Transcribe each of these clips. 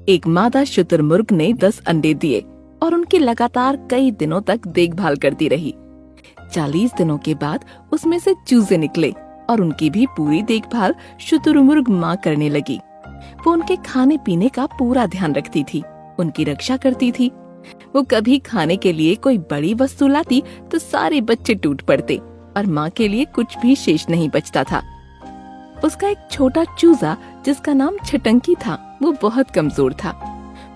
एक मादा शुतुरमुर्ग ने 10 अंडे दिए और उनकी लगातार कई दिनों तक देखभाल करती रही। 40 दिनों के बाद उसमें से चूजे निकले और उनकी भी पूरी देखभाल शुतुरमुर्ग माँ करने लगी। वो उनके खाने पीने का पूरा ध्यान रखती थी, उनकी रक्षा करती थी। वो कभी खाने के लिए कोई बड़ी वस्तु लाती तो सारे बच्चे टूट पड़ते और माँ के लिए कुछ भी शेष नहीं बचता था। उसका एक छोटा चूजा जिसका नाम छटंकी था, वो बहुत कमजोर था।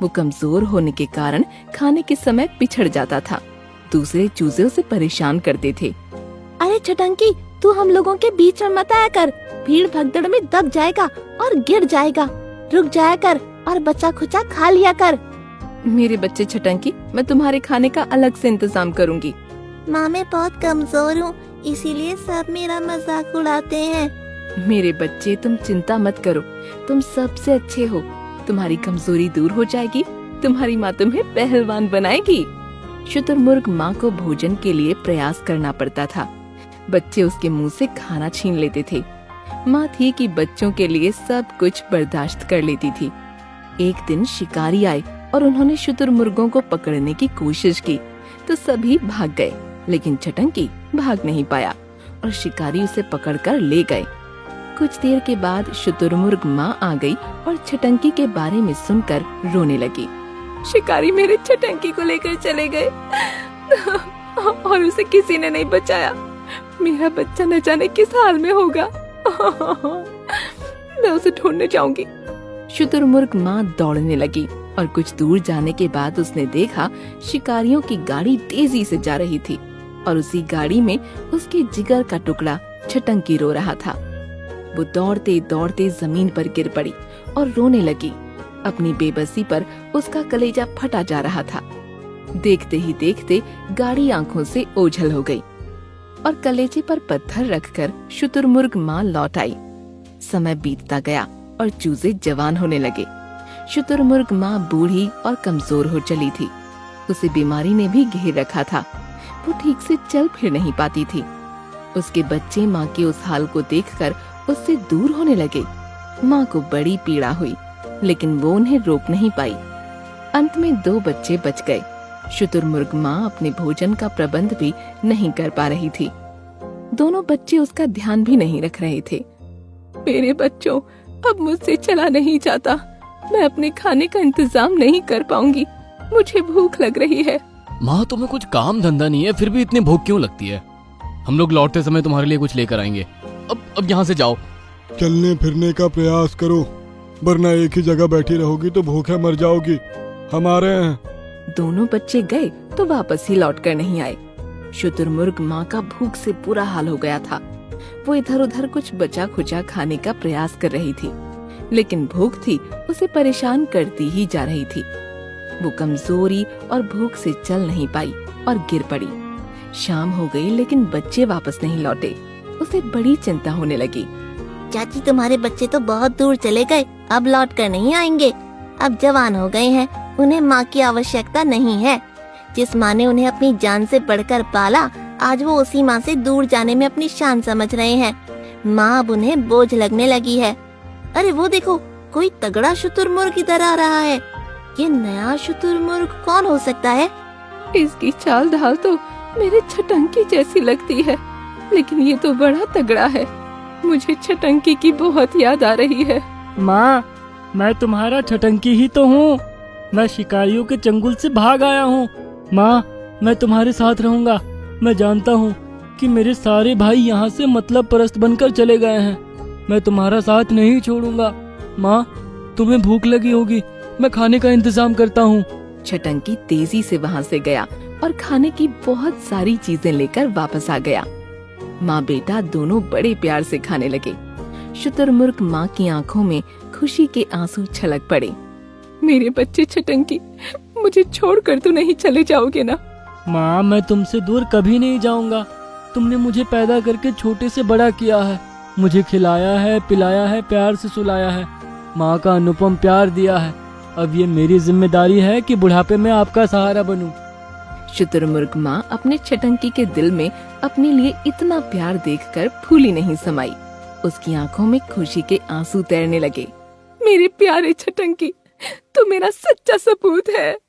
वो कमजोर होने के कारण खाने के समय पिछड़ जाता था। दूसरे चूजे उसे परेशान करते थे। अरे छटंकी, तू हम लोगों के बीच में मत आया कर, भीड़ भगदड़ में दब जाएगा और गिर जाएगा। रुक जाया कर और बच्चा खुचा खा लिया कर। मेरे बच्चे छटंकी, मैं तुम्हारे खाने का अलग से इंतजाम करूंगी। माँ, मैं बहुत कमजोर हूँ, इसीलिए सब मेरा मजाक उड़ाते हैं। मेरे बच्चे, तुम चिंता मत करो, तुम सबसे अच्छे हो। तुम्हारी कमजोरी दूर हो जाएगी, तुम्हारी माँ तुम्हें पहलवान बनाएगी। शुतुरमुर्ग माँ को भोजन के लिए प्रयास करना पड़ता था। बच्चे उसके मुंह से खाना छीन लेते थे। माँ थी कि बच्चों के लिए सब कुछ बर्दाश्त कर लेती थी। एक दिन शिकारी आए और उन्होंने शुतुरमुर्गों को पकड़ने की कोशिश की तो सभी भाग गए, लेकिन छटंकी भाग नहीं पाया और शिकारी उसे पकड़कर ले गए। कुछ देर के बाद शुतुरमुर्ग माँ आ गई और छटंकी के बारे में सुनकर रोने लगी। शिकारी मेरे छटंकी को लेकर चले गए और उसे किसी ने नहीं बचाया। मेरा बच्चा न जाने किस हाल में होगा। मैं उसे ढूंढने जाऊंगी। शुतुरमुर्ग माँ दौड़ने लगी और कुछ दूर जाने के बाद उसने देखा शिकारियों की गाड़ी तेजी से जा रही थी और उसी गाड़ी में उसके जिगर का टुकड़ा छटंकी रो रहा था। वो दौड़ते दौड़ते जमीन पर गिर पड़ी और रोने लगी। अपनी बेबसी पर उसका कलेजा फटा जा रहा था। देखते ही देखते गाड़ी आंखों से ओझल हो गई और कलेजे पर पत्थर रखकर शुतुरमुर्ग माँ लौट आई। समय बीतता गया और चूजे जवान होने लगे। शुतुरमुर्ग माँ बूढ़ी और कमजोर हो चली थी। उसे बीमारी ने भी घेर रखा था। वो ठीक से चल फिर नहीं पाती थी। उसके बच्चे माँ के उस हाल को देखकर उससे दूर होने लगे। माँ को बड़ी पीड़ा हुई, लेकिन वो उन्हें रोक नहीं पाई। अंत में 2 बच्चे बच गए। शुतुरमुर्ग माँ अपने भोजन का प्रबंध भी नहीं कर पा रही थी। दोनों बच्चे उसका ध्यान भी नहीं रख रहे थे। मेरे बच्चों, अब मुझसे चला नहीं जाता। मैं अपने खाने का इंतजाम नहीं कर पाऊंगी। मुझे भूख लग रही है। माँ, तुम्हें कुछ काम धंधा नहीं है, फिर भी इतनी भूख क्यों लगती है? हम लोग लौटते समय तुम्हारे लिए कुछ लेकर आएंगे। अब यहाँ से जाओ। चलने फिरने का प्रयास करो, वरना एक ही जगह बैठी रहोगी तो भूखे मर जाओगी। हम आ रहे हैं। दोनों बच्चे गए तो वापस ही लौट कर नहीं आए। शुतुरमुर्ग माँ का भूख से बुरा हाल हो गया था। वो इधर उधर कुछ बचा खुचा खाने का प्रयास कर रही थी, लेकिन भूख थी उसे परेशान करती ही जा रही थी। वो कमजोरी और भूख से चल नहीं पाई और गिर पड़ी। शाम हो गई, लेकिन बच्चे वापस नहीं लौटे। उसे बड़ी चिंता होने लगी। चाची, तुम्हारे बच्चे तो बहुत दूर चले गए, अब लौट कर नहीं आएंगे। अब जवान हो गए हैं, उन्हें माँ की आवश्यकता नहीं है। जिस माँ ने उन्हें अपनी जान से बढ़कर पाला, आज वो उसी माँ से दूर जाने में अपनी शान समझ रहे हैं। माँ अब उन्हें बोझ लगने लगी है। अरे वो देखो, कोई तगड़ा शुतुरमुर्ग इधर आ रहा है। ये नया शुतुरमुर्ग कौन हो सकता है? इसकी चाल ढाल तो मेरे छटंकी जैसी लगती है, लेकिन ये तो बड़ा तगड़ा है। मुझे छटंकी की बहुत याद आ रही है। माँ, मैं तुम्हारा छटंकी ही तो हूँ। मैं शिकारियों के चंगुल से भाग आया हूँ। माँ, मैं तुम्हारे साथ रहूंगा। मैं जानता हूँ कि मेरे सारे भाई यहाँ से मतलब परस्त बनकर चले गए हैं। मैं तुम्हारा साथ नहीं छोड़ूंगा। माँ, तुम्हें भूख लगी होगी, मैं खाने का इंतजाम करता हूँ। छटंकी तेजी से वहाँ से गया और खाने की बहुत सारी चीजें लेकर वापस आ गया। माँ बेटा दोनों बड़े प्यार से खाने लगे। शुतुरमुर्ग माँ की आंखों में खुशी के आंसू छलक पड़े। मेरे बच्चे छटंकी, मुझे छोड़कर तो नहीं चले जाओगे ना? माँ, मैं तुमसे दूर कभी नहीं जाऊंगा। तुमने मुझे पैदा करके छोटे से बड़ा किया है, मुझे खिलाया है, पिलाया है, प्यार से सुलाया है, माँ का अनुपम प्यार दिया है। अब ये मेरी जिम्मेदारी है कि बुढ़ापे में आपका सहारा बनूं। शुतुरमुर्ग माँ अपने छटंकी के दिल में अपने लिए इतना प्यार देखकर फूली नहीं समाई। उसकी आंखों में खुशी के आंसू तैरने लगे। मेरे प्यारे छटंकी, तू तो मेरा सच्चा सपूत है।